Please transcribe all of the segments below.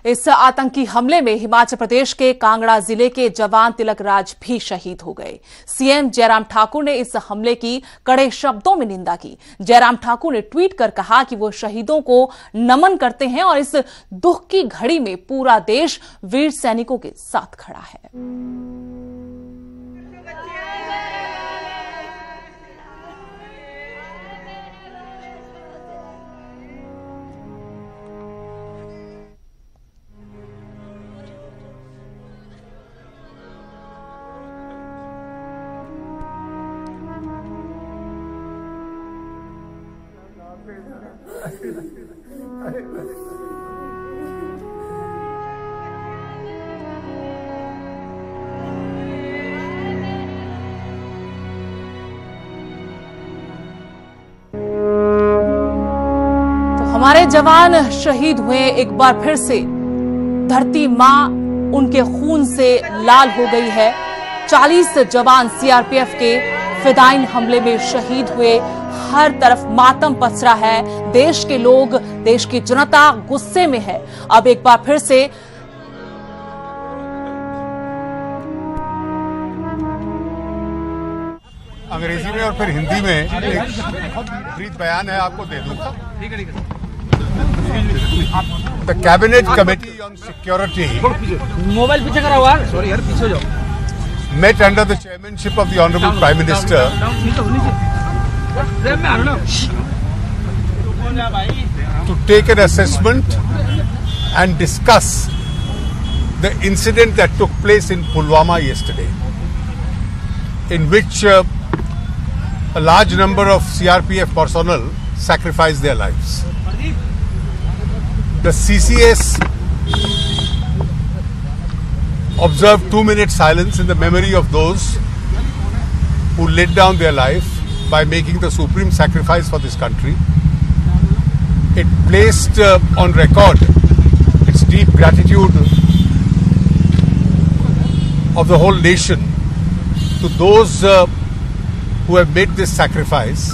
इस आतंकी हमले में हिमाचल प्रदेश के कांगड़ा जिले के जवान तिलक राज भी शहीद हो गए। सीएम जयराम ठाकुर ने इस हमले की कड़े शब्दों में निंदा की। जयराम ठाकुर ने ट्वीट कर कहा कि वो शहीदों को नमन करते हैं और इस दुख की घड़ी में पूरा देश वीर सैनिकों के साथ खड़ा है। हमारे जवान शहीद हुए। एक बार फिर से धरती मां उनके खून से लाल हो गई है। 40 जवान सीआरपीएफ के फिदायीन हमले में शहीद हुए। हर तरफ मातम पसरा है। देश के लोग, देश की जनता गुस्से में है। अब एक बार फिर से अंग्रेजी में और फिर हिंदी में एक ब्रीफ बयान है, आपको दे दूंगा। The Cabinet Committee on Security mobile पीछे करा हुआ, सॉरी यार, पीछे जाओ, met under the chairmanship of the Honorable Prime Minister to take an assessment and discuss the incident that took place in Pulwama yesterday, in which a large number of CRPF personnel sacrificed their lives. The CCS observed 2-minute silence in the memory of those who laid down their life by making the supreme sacrifice for this country. It placed on record its deep gratitude of the whole nation to those who have made this sacrifice,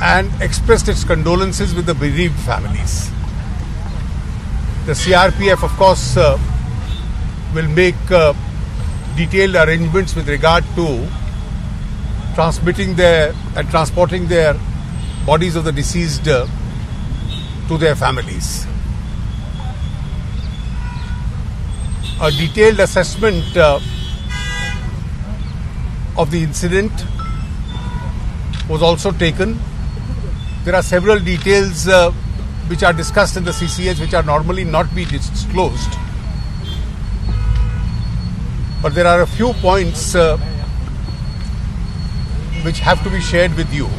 and expressed its condolences with the bereaved families. The CRPF, of course, will make detailed arrangements with regard to transmitting and transporting their bodies of the deceased to their families. A detailed assessment of the incident was also taken. There are several details which are discussed in the CCS which are normally not be disclosed. But there are a few points which have to be shared with you.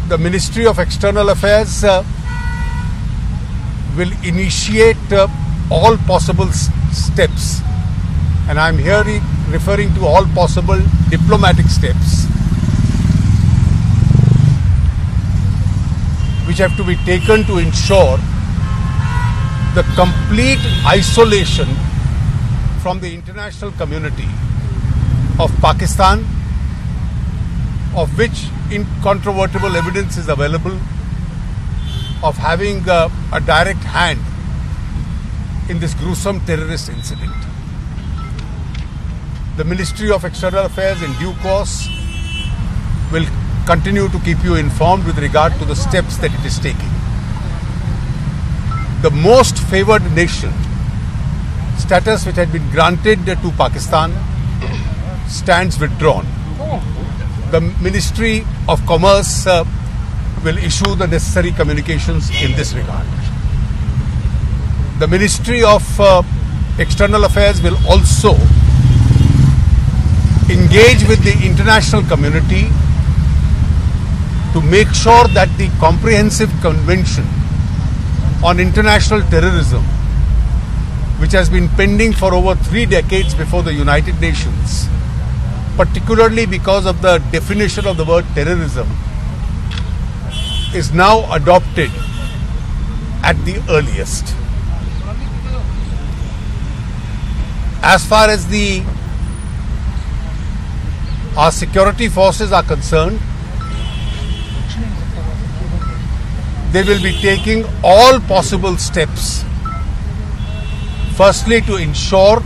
The Ministry of External Affairs will initiate all possible steps, and I am here referring to all possible diplomatic steps which have to be taken to ensure the complete isolation from the international community of Pakistan, of which incontrovertible evidence is available of having a direct hand in this gruesome terrorist incident. The Ministry of External Affairs in due course will continue to keep you informed with regard to the steps that it is taking. The most favored nation status which had been granted to Pakistan stands withdrawn. The Ministry of Commerce will issue the necessary communications in this regard. The Ministry of External Affairs will also engage with the international community to make sure that the comprehensive convention on international terrorism, which has been pending for over 3 decades before the United Nations, particularly because of the definition of the word terrorism, is now adopted at the earliest. As far as our security forces are concerned, they will be taking all possible steps. Firstly, to ensure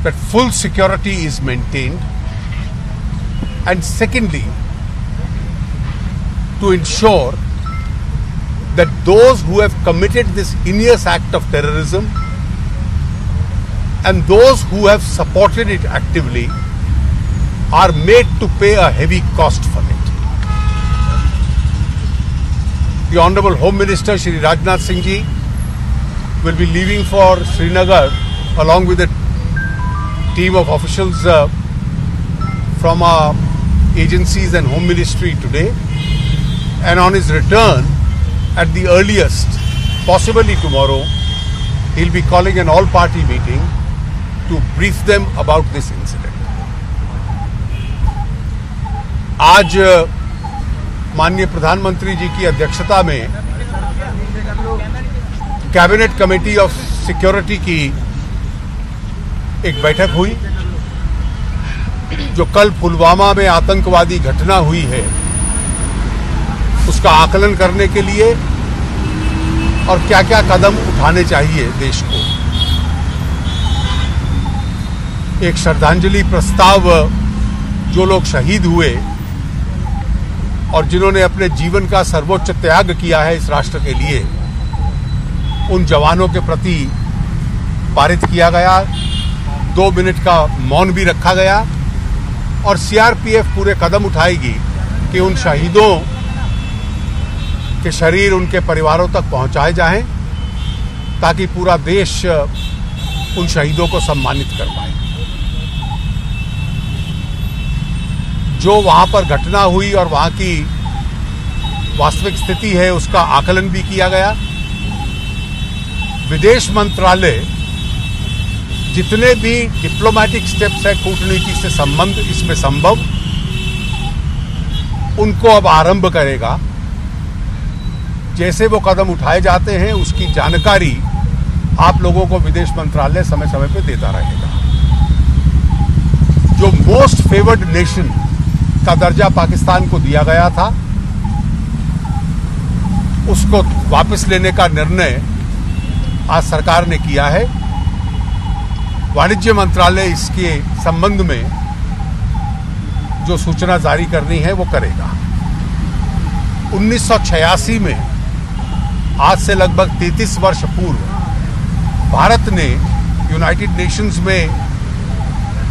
that full security is maintained, and secondly, to ensure that those who have committed this heinous act of terrorism and those who have supported it actively are made to pay a heavy cost for it. The Honorable Home Minister Shri Rajnath Singh Ji will be leaving for Srinagar along with a team of officials from our agencies and Home Ministry today, and on his return at the earliest, possibly tomorrow, he'll be calling an all-party meeting to brief them about this incident. आज माननीय प्रधानमंत्री जी की अध्यक्षता में cabinet committee of security की एक बैठक हुई, जो कल पुलवामा में आतंकवादी घटना हुई है उसका आकलन करने के लिए और क्या क्या कदम उठाने चाहिए देश को। एक श्रद्धांजलि प्रस्ताव जो लोग शहीद हुए और जिन्होंने अपने जीवन का सर्वोच्च त्याग किया है इस राष्ट्र के लिए, उन जवानों के प्रति पारित किया गया। 2 मिनट का मौन भी रखा गया और सीआरपीएफ पूरे कदम उठाएगी कि उन शहीदों के शरीर उनके परिवारों तक पहुंचाए जाएं, ताकि पूरा देश उन शहीदों को सम्मानित कर पाए। जो वहां पर घटना हुई और वहां की वास्तविक स्थिति है उसका आकलन भी किया गया। विदेश मंत्रालय जितने भी डिप्लोमेटिक स्टेप्स है कूटनीति से संबंध इसमें संभव, उनको अब आरंभ करेगा। जैसे वो कदम उठाए जाते हैं उसकी जानकारी आप लोगों को विदेश मंत्रालय समय समय पर देता रहेगा। जो मोस्ट फेवर्ड नेशन का दर्जा पाकिस्तान को दिया गया था, उसको वापस लेने का निर्णय आज सरकार ने किया है। वाणिज्य मंत्रालय इसके संबंध में जो सूचना जारी करनी है वो करेगा। 1986 में, आज से लगभग 33 वर्ष पूर्व, भारत ने यूनाइटेड नेशंस में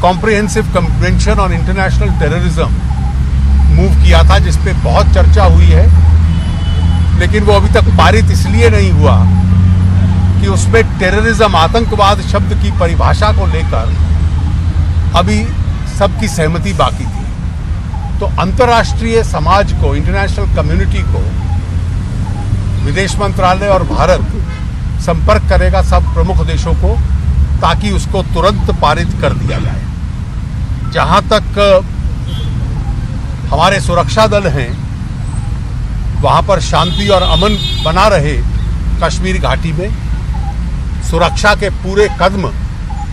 comprehensive convention on international terrorism move किया था, जिस पे बहुत चर्चा हुई है, लेकिन वो अभी तक पारित इसलिए नहीं हुआ कि उसमें टेररिज्म, आतंकवाद शब्द की परिभाषा को लेकर अभी सबकी सहमति बाकी थी। तो अंतर्राष्ट्रीय समाज को, इंटरनेशनल कम्युनिटी को विदेश मंत्रालय और भारत संपर्क करेगा सब प्रमुख देशों को, ताकि उसको तुरंत पारित कर दिया जाए। जहां तक हमारे सुरक्षा दल हैं, वहां पर शांति और अमन बना रहे कश्मीर घाटी में, सुरक्षा के पूरे कदम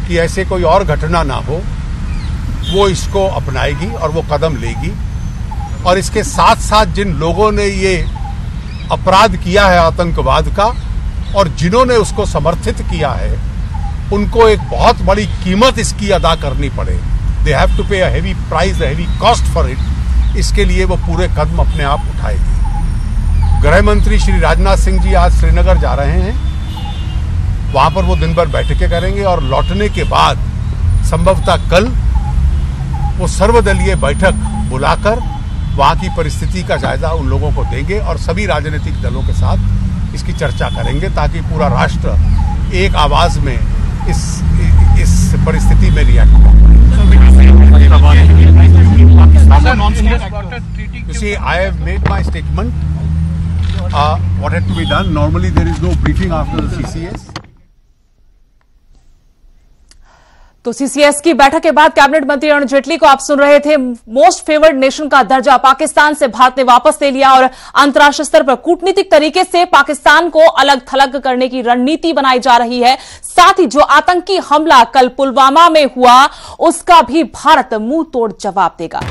कि ऐसे कोई और घटना ना हो, वो इसको अपनाएगी और वो कदम लेगी। और इसके साथ साथ जिन लोगों ने ये अपराध किया है आतंकवाद का और जिन्होंने उसको समर्थित किया है, उनको एक बहुत बड़ी कीमत इसकी अदा करनी पड़े। दे हैव टू पे a heavy price, a heavy cost for it. इसके लिए वो पूरे कदम अपने आप उठाएगी। गृह मंत्री श्री राजनाथ सिंह जी आज श्रीनगर जा रहे हैं, वहां पर वो दिन भर बैठकें करेंगे और लौटने के बाद संभवतः कल वो सर्वदलीय बैठक बुलाकर वहां की परिस्थिति का जायजा उन लोगों को देंगे और सभी राजनीतिक दलों के साथ इसकी चर्चा करेंगे, ताकि पूरा राष्ट्र एक आवाज में इस परिस्थिति में रिएक्ट कर पाए। You see, I have made my statement. What had to be done? Normally, there is no briefing after the CCS. तो सीसीएस की बैठक के बाद कैबिनेट मंत्री अरुण जेटली को आप सुन रहे थे। मोस्ट फेवर्ड नेशन का दर्जा पाकिस्तान से भारत ने वापस ले लिया और अंतर्राष्ट्रीय स्तर पर कूटनीतिक तरीके से पाकिस्तान को अलग थलग करने की रणनीति बनाई जा रही है। साथ ही जो आतंकी हमला कल पुलवामा में हुआ, उसका भी भारत मुंह तोड़ जवाब देगा।